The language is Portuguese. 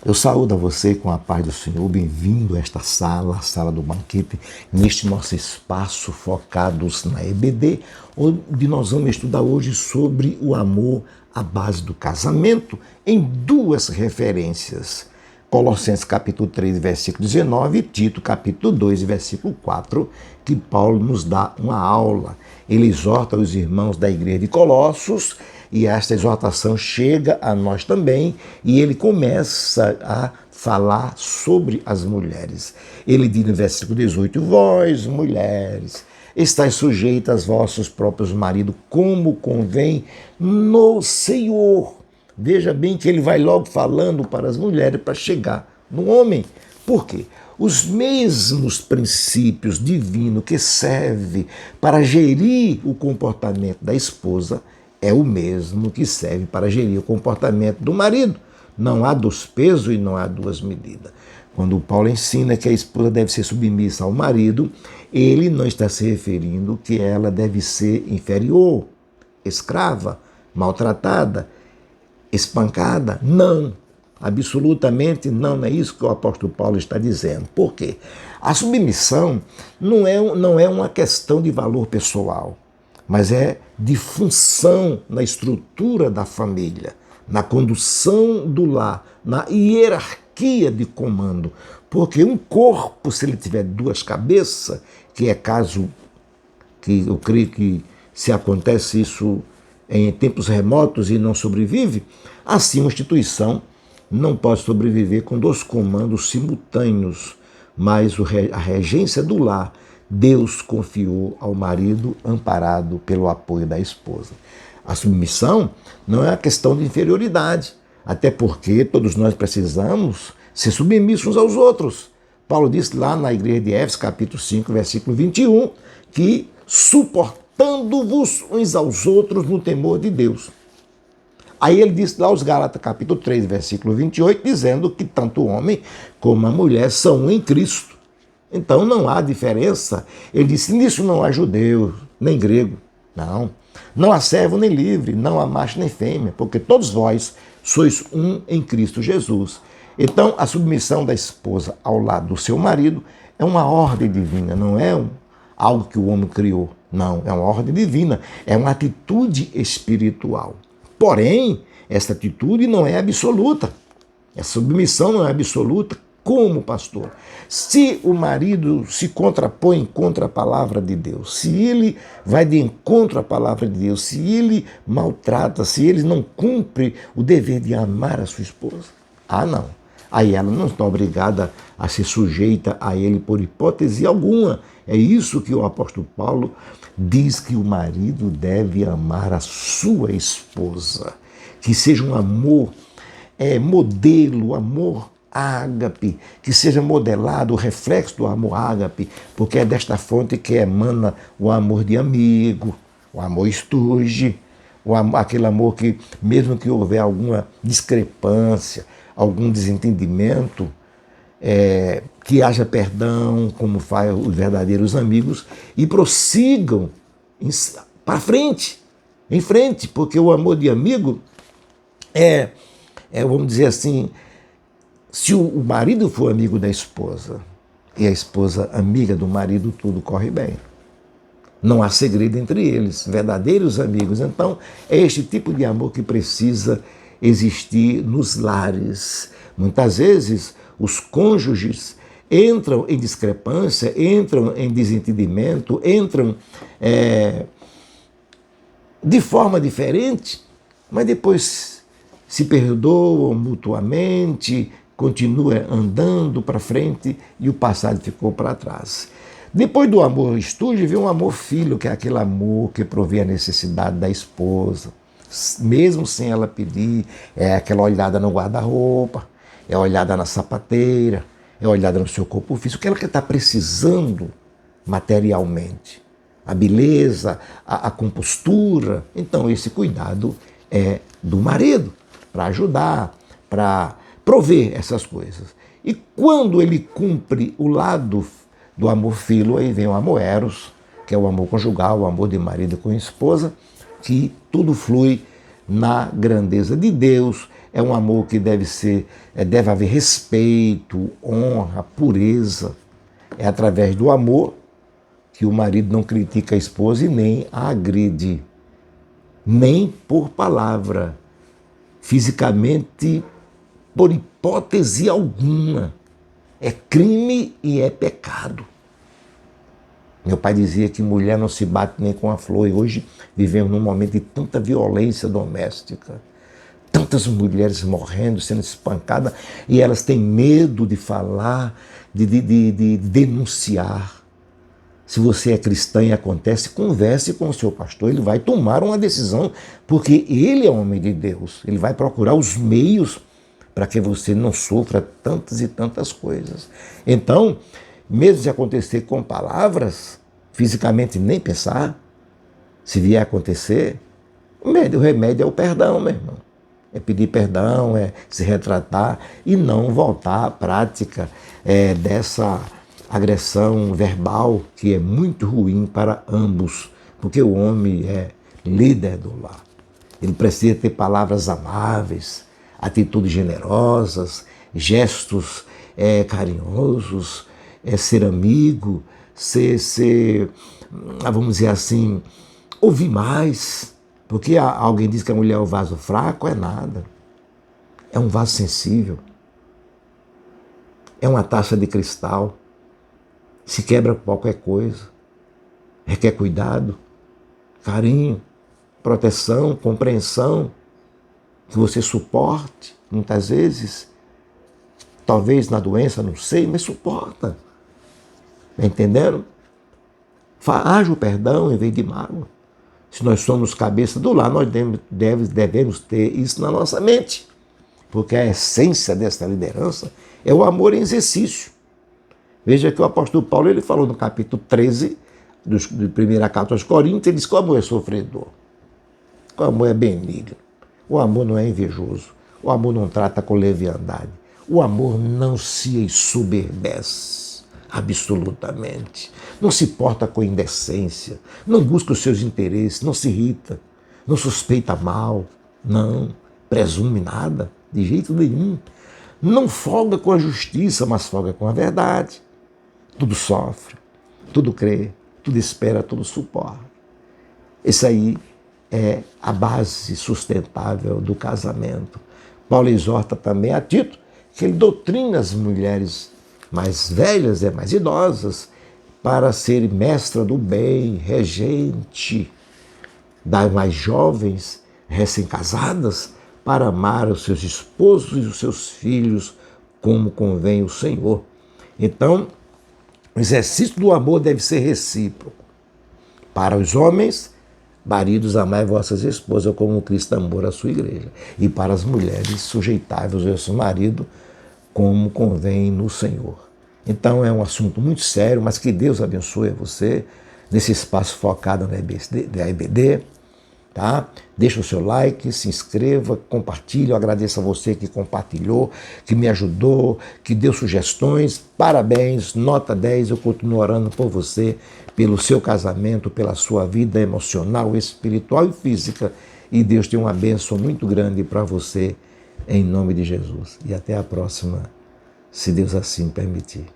Eu saúdo a você com a paz do Senhor, bem-vindo a esta sala, a sala do banquete, neste nosso espaço focados na EBD, onde nós vamos estudar hoje sobre o amor à base do casamento, em duas referências. Colossenses capítulo 3, versículo 19 e Tito capítulo 2, versículo 4, que Paulo nos dá uma aula. Ele exorta os irmãos da igreja de Colossos e esta exortação chega a nós também e ele começa a falar sobre as mulheres. Ele diz no versículo 18, vós, mulheres, estáis sujeitas aos vossos próprios maridos, como convém no Senhor. Veja bem que ele vai logo falando para as mulheres para chegar no homem. Por quê? Os mesmos princípios divinos que servem para gerir o comportamento da esposa é o mesmo que serve para gerir o comportamento do marido. Não há dois pesos e não há duas medidas. Quando Paulo ensina que a esposa deve ser submissa ao marido, ele não está se referindo que ela deve ser inferior, escrava, maltratada, espancada. Não, absolutamente não é isso que o apóstolo Paulo está dizendo. Por quê? A submissão não é uma questão de valor pessoal, mas é de função na estrutura da família, na condução do lar, na hierarquia de comando. Porque um corpo, se ele tiver duas cabeças, que é caso que eu creio que se acontece isso em tempos remotos e não sobrevive, assim uma instituição não pode sobreviver com dois comandos simultâneos, mas a regência do lar Deus confiou ao marido amparado pelo apoio da esposa. A submissão não é uma questão de inferioridade, até porque todos nós precisamos ser submissos uns aos outros. Paulo disse lá na igreja de Éfeso, capítulo 5, versículo 21, que suportando-vos uns aos outros no temor de Deus. Aí ele disse lá aos Gálatas, capítulo 3, versículo 28, dizendo que tanto o homem como a mulher são um em Cristo. Então não há diferença. Ele disse, nisso não há judeu, nem grego, não. Não há servo nem livre, não há macho nem fêmea, porque todos vós sois um em Cristo Jesus. Então a submissão da esposa ao lado do seu marido é uma ordem divina, não é algo que o homem criou. Não, é uma ordem divina, é uma atitude espiritual. Porém, essa atitude não é absoluta. Essa submissão não é absoluta. Como, pastor? Se o marido se contrapõe contra a palavra de Deus, se ele vai de encontro à palavra de Deus, se ele maltrata, se ele não cumpre o dever de amar a sua esposa, não. Aí ela não está obrigada a ser sujeita a ele por hipótese alguma. É isso que o apóstolo Paulo diz que o marido deve amar a sua esposa. Que seja um amor modelo, amor ágape, que seja modelado, o reflexo do amor ágape, porque é desta fonte que emana o amor de amigo, o amor esturge, aquele amor que, mesmo que houver alguma discrepância, algum desentendimento, que haja perdão, como faz os verdadeiros amigos, e prossigam para frente, em frente, porque o amor de amigo vamos dizer assim, se o marido for amigo da esposa e a esposa amiga do marido, tudo corre bem. Não há segredo entre eles, verdadeiros amigos. Então, é este tipo de amor que precisa existir nos lares. Muitas vezes, os cônjuges entram em discrepância, entram em desentendimento, entram de forma diferente, mas depois se perdoam mutuamente, continua andando para frente e o passado ficou para trás. Depois do amor esturge, vem um amor filho, que é aquele amor que provê a necessidade da esposa, mesmo sem ela pedir, é aquela olhada no guarda-roupa, é a olhada na sapateira, é a olhada no seu corpo físico, que ela está precisando materialmente. A beleza, a compostura. Então esse cuidado é do marido, para ajudar, para prover essas coisas. E quando ele cumpre o lado do amor filo, aí vem o amor eros, que é o amor conjugal, o amor de marido com esposa, que tudo flui na grandeza de Deus. É um amor que deve haver respeito, honra, pureza. É através do amor que o marido não critica a esposa e nem a agride, nem por palavra, fisicamente, por hipótese alguma. É crime e é pecado. Meu pai dizia que mulher não se bate nem com a flor, e hoje vivemos num momento de tanta violência doméstica, tantas mulheres morrendo, sendo espancadas, e elas têm medo de falar, de denunciar. Se você é cristã e acontece, converse com o seu pastor, ele vai tomar uma decisão, porque ele é homem de Deus, ele vai procurar os meios para que você não sofra tantas e tantas coisas. Então, mesmo se acontecer com palavras, fisicamente nem pensar, se vier a acontecer, o remédio é o perdão, meu irmão. É pedir perdão, é se retratar e não voltar à prática dessa agressão verbal que é muito ruim para ambos, porque o homem é líder do lar. Ele precisa ter palavras amáveis, atitudes generosas, gestos carinhosos, ser amigo, vamos dizer assim, ouvir mais. Porque alguém diz que a mulher é um vaso fraco, é nada. É um vaso sensível. É uma taça de cristal. Se quebra qualquer coisa. Requer cuidado, carinho, proteção, compreensão, que você suporte, muitas vezes. Talvez na doença, não sei, mas suporta. Está entendendo? Haja o perdão em vez de mágoa. Se nós somos cabeça do lar, nós devemos ter isso na nossa mente. Porque a essência dessa liderança é o amor em exercício. Veja que o apóstolo Paulo ele falou no capítulo 13, do 1 carta aos Coríntios, ele diz que o amor é sofredor. O amor é benigno. O amor não é invejoso. O amor não trata com leviandade. O amor não se ensoberbece. Absolutamente. Não se porta com indecência, não busca os seus interesses, não se irrita, não suspeita mal, não presume nada, de jeito nenhum. Não folga com a justiça, mas folga com a verdade. Tudo sofre, tudo crê, tudo espera, tudo suporta. Esse aí é a base sustentável do casamento. Paulo exorta também a Tito que ele doutrina as mulheres mais velhas e mais idosas para ser mestra do bem, regente das mais jovens, recém-casadas, para amar os seus esposos e os seus filhos como convém o Senhor. Então, o exercício do amor deve ser recíproco. Para os homens, maridos, amai vossas esposas como Cristo amou a sua igreja. E para as mulheres, sujeitai-vos ao seu marido como convém no Senhor. Então é um assunto muito sério, mas que Deus abençoe você nesse espaço focado na EBD, tá? Deixa o seu like, se inscreva, compartilhe. Eu agradeço a você que compartilhou, que me ajudou, que deu sugestões. Parabéns, nota 10. Eu continuo orando por você, pelo seu casamento, pela sua vida emocional, espiritual e física. E Deus tem uma bênção muito grande para você, em nome de Jesus. E até a próxima, se Deus assim permitir.